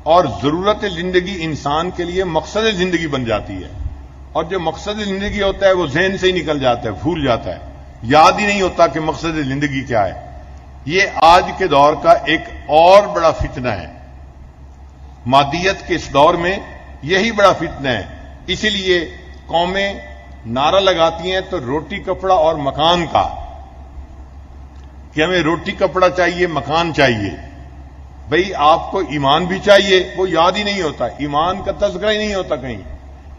اور ضرورت زندگی انسان کے لیے مقصد زندگی بن جاتی ہے، اور جو مقصد زندگی ہوتا ہے وہ ذہن سے ہی نکل جاتا ہے، بھول جاتا ہے، یاد ہی نہیں ہوتا کہ مقصد زندگی کیا ہے۔ یہ آج کے دور کا ایک اور بڑا فتنہ ہے، مادیت کے اس دور میں یہی بڑا فتنہ ہے۔ اسی لیے قومیں نعرہ لگاتی ہیں تو روٹی کپڑا اور مکان کا، کہ ہمیں روٹی کپڑا چاہیے، مکان چاہیے۔ بھئی آپ کو ایمان بھی چاہیے، وہ یاد ہی نہیں ہوتا، ایمان کا تذکرہ ہی نہیں ہوتا کہیں،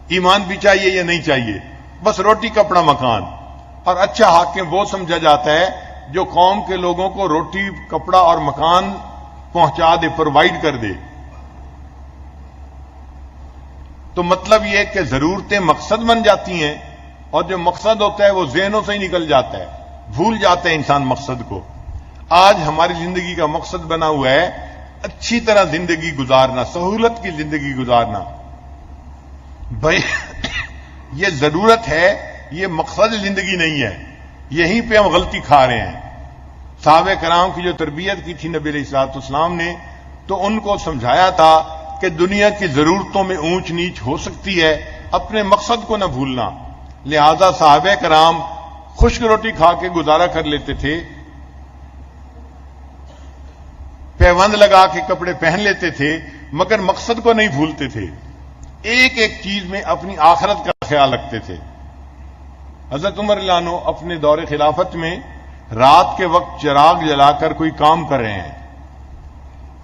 ایمان بھی چاہیے یا نہیں چاہیے، بس روٹی کپڑا مکان۔ اور اچھا حاکم وہ سمجھا جاتا ہے جو قوم کے لوگوں کو روٹی کپڑا اور مکان پہنچا دے، پرووائڈ کر دے۔ تو مطلب یہ کہ ضرورتیں مقصد بن جاتی ہیں، اور جو مقصد ہوتا ہے وہ ذہنوں سے ہی نکل جاتا ہے، بھول جاتا ہے انسان مقصد کو۔ آج ہماری زندگی کا مقصد بنا ہوا ہے اچھی طرح زندگی گزارنا، سہولت کی زندگی گزارنا۔ بھائی یہ ضرورت ہے، یہ مقصد زندگی نہیں ہے، یہیں پہ ہم غلطی کھا رہے ہیں۔ صحابہ کرام کی جو تربیت کی تھی نبی علیہ الصلوۃ والسلام نے، تو ان کو سمجھایا تھا کہ دنیا کی ضرورتوں میں اونچ نیچ ہو سکتی ہے، اپنے مقصد کو نہ بھولنا۔ لہذا صحابہ کرام خشک روٹی کھا کے گزارا کر لیتے تھے، پیوند لگا کے کپڑے پہن لیتے تھے، مگر مقصد کو نہیں بھولتے تھے، ایک ایک چیز میں اپنی آخرت کا خیال رکھتے تھے۔ حضرت عمر رضی اللہ عنہ اپنے دور خلافت میں رات کے وقت چراغ جلا کر کوئی کام کر رہے ہیں،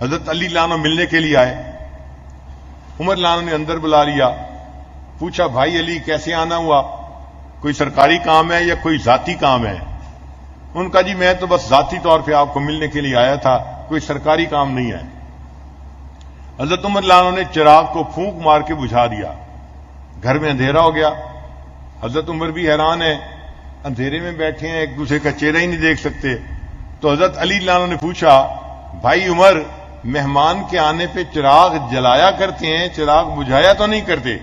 حضرت علی رضی اللہ عنہ ملنے کے لیے آئے، عمر رضی اللہ عنہ نے اندر بلا لیا، پوچھا بھائی علی کیسے آنا ہوا، کوئی سرکاری کام ہے یا کوئی ذاتی کام ہے؟ ان کا جی میں تو بس ذاتی طور پہ آپ کو ملنے کے لیے آیا تھا، کوئی سرکاری کام نہیں ہے۔ حضرت عمر رضی اللہ عنہ نے چراغ کو پھونک مار کے بجھا دیا، گھر میں اندھیرا ہو گیا۔ حضرت عمر بھی حیران ہے، اندھیرے میں بیٹھے ہیں، ایک دوسرے کا چہرہ ہی نہیں دیکھ سکتے۔ تو حضرت علی رضی اللہ عنہ نے پوچھا بھائی عمر، مہمان کے آنے پہ چراغ جلایا کرتے ہیں، چراغ بجھایا تو نہیں کرتے؟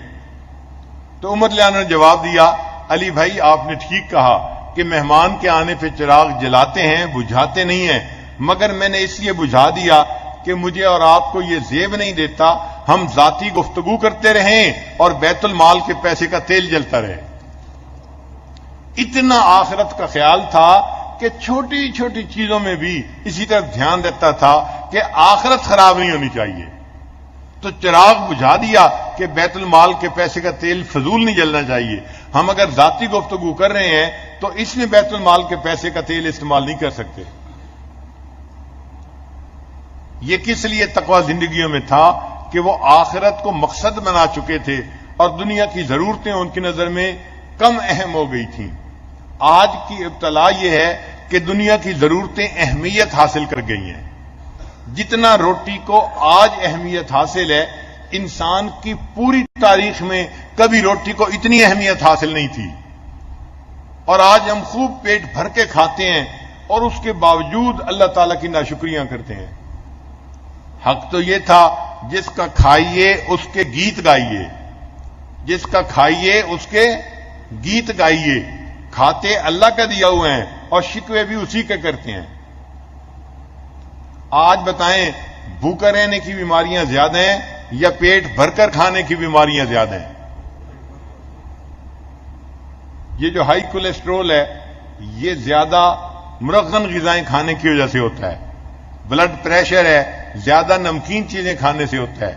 تو عمر رضی اللہ عنہ نے جواب دیا علی بھائی آپ نے ٹھیک کہا کہ مہمان کے آنے پہ چراغ جلاتے ہیں، بجھاتے نہیں ہیں، مگر میں نے اس لیے بجھا دیا کہ مجھے اور آپ کو یہ زیب نہیں دیتا ہم ذاتی گفتگو کرتے رہیں اور بیت المال کے پیسے کا تیل جلتا رہے۔ اتنا آخرت کا خیال تھا کہ چھوٹی چھوٹی چیزوں میں بھی اسی طرح دھیان دیتا تھا کہ آخرت خراب نہیں ہونی چاہیے۔ تو چراغ بجھا دیا کہ بیت المال کے پیسے کا تیل فضول نہیں جلنا چاہیے، ہم اگر ذاتی گفتگو کر رہے ہیں تو اس میں بیت المال کے پیسے کا تیل استعمال نہیں کر سکتے۔ یہ کس لیے تقوی زندگیوں میں تھا کہ وہ آخرت کو مقصد بنا چکے تھے اور دنیا کی ضرورتیں ان کی نظر میں کم اہم ہو گئی تھیں۔ آج کی ابتلا یہ ہے کہ دنیا کی ضرورتیں اہمیت حاصل کر گئی ہیں۔ جتنا روٹی کو آج اہمیت حاصل ہے، انسان کی پوری تاریخ میں کبھی روٹی کو اتنی اہمیت حاصل نہیں تھی، اور آج ہم خوب پیٹ بھر کے کھاتے ہیں اور اس کے باوجود اللہ تعالیٰ کی ناشکریاں کرتے ہیں۔ حق تو یہ تھا جس کا کھائیے اس کے گیت گائیے، جس کا کھائیے اس کے گیت گائیے۔ کھاتے اللہ کا دیا ہوئے ہیں اور شکوے بھی اسی کے کرتے ہیں۔ آج بتائیں بھوکا رہنے کی بیماریاں زیادہ ہیں یا پیٹ بھر کر کھانے کی بیماریاں زیادہ ہیں؟ یہ جو ہائی کولیسٹرول ہے یہ زیادہ مرغن غذائیں کھانے کی وجہ سے ہوتا ہے، بلڈ پریشر ہے زیادہ نمکین چیزیں کھانے سے ہوتا ہے،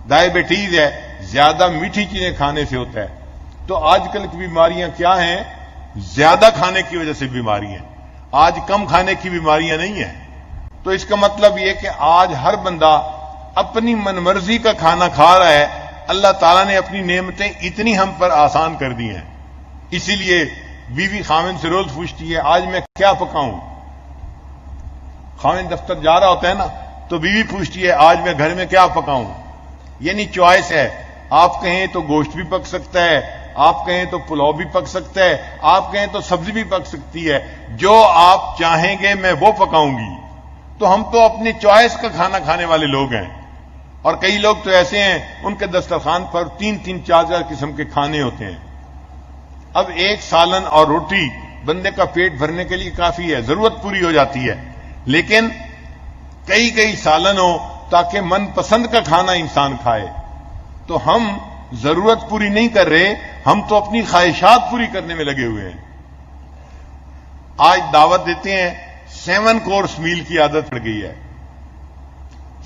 ڈائبٹیز ہے زیادہ میٹھی چیزیں کھانے سے ہوتا ہے۔ تو آج کل کی بیماریاں کیا ہیں؟ زیادہ کھانے کی وجہ سے بیماری ہیں، آج کم کھانے کی بیماریاں نہیں ہیں۔ تو اس کا مطلب یہ کہ آج ہر بندہ اپنی من مرضی کا کھانا کھا رہا ہے۔ اللہ تعالیٰ نے اپنی نعمتیں اتنی ہم پر آسان کر دی ہیں، اسی لیے بیوی خاوند سے روز پوچھتی ہے آج میں کیا پکاؤں۔ خاوند دفتر جا رہا ہوتا ہے نا تو بیوی پوچھتی ہے آج میں گھر میں کیا پکاؤں، یعنی چوائس ہے، آپ کہیں تو گوشت بھی پک سکتا ہے، آپ کہیں تو پلاؤ بھی پک سکتا ہے، آپ کہیں تو سبزی بھی پک سکتی ہے، جو آپ چاہیں گے میں وہ پکاؤں گی۔ تو ہم تو اپنی چوائس کا کھانا کھانے والے لوگ ہیں، اور کئی لوگ تو ایسے ہیں ان کے دسترخوان پر 3-3 4 قسم کے کھانے ہوتے ہیں۔ اب ایک سالن اور روٹی بندے کا پیٹ بھرنے کے لیے کافی ہے، ضرورت پوری ہو جاتی ہے، لیکن کئی سالنوں تاکہ من پسند کا کھانا انسان کھائے. تو ہم ضرورت پوری نہیں کر رہے, ہم تو اپنی خواہشات پوری کرنے میں لگے ہوئے ہیں. آج دعوت دیتے ہیں, 7 کورس میل کی عادت پڑ گئی ہے.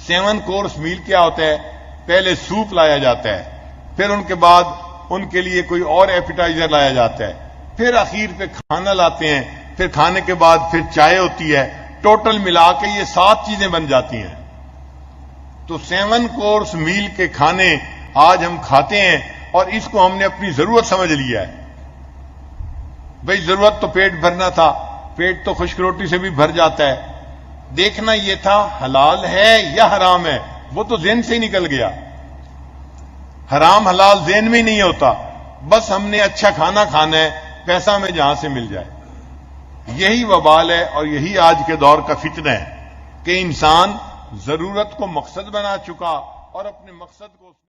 7 کورس میل کیا ہوتا ہے؟ پہلے سوپ لایا جاتا ہے, پھر ان کے بعد ان کے لیے کوئی اور ایپیٹائزر لایا جاتا ہے, پھر اخیر پہ کھانا لاتے ہیں, پھر کھانے کے بعد پھر چائے ہوتی ہے. ٹوٹل ملا کے یہ 7 چیزیں بن جاتی ہیں. تو 7 کورس میل کے کھانے آج ہم کھاتے ہیں, اور اس کو ہم نے اپنی ضرورت سمجھ لیا ہے. بھئی ضرورت تو پیٹ بھرنا تھا, پیٹ تو خشک روٹی سے بھی بھر جاتا ہے. دیکھنا یہ تھا حلال ہے یا حرام ہے, وہ تو ذہن سے ہی نکل گیا. حرام حلال ذہن میں ہی نہیں ہوتا, بس ہم نے اچھا کھانا کھانا ہے, پیسہ ہمیں جہاں سے مل جائے. یہی وبال ہے اور یہی آج کے دور کا فتنہ ہے کہ انسان ضرورت کو مقصد بنا چکا اور اپنے مقصد کو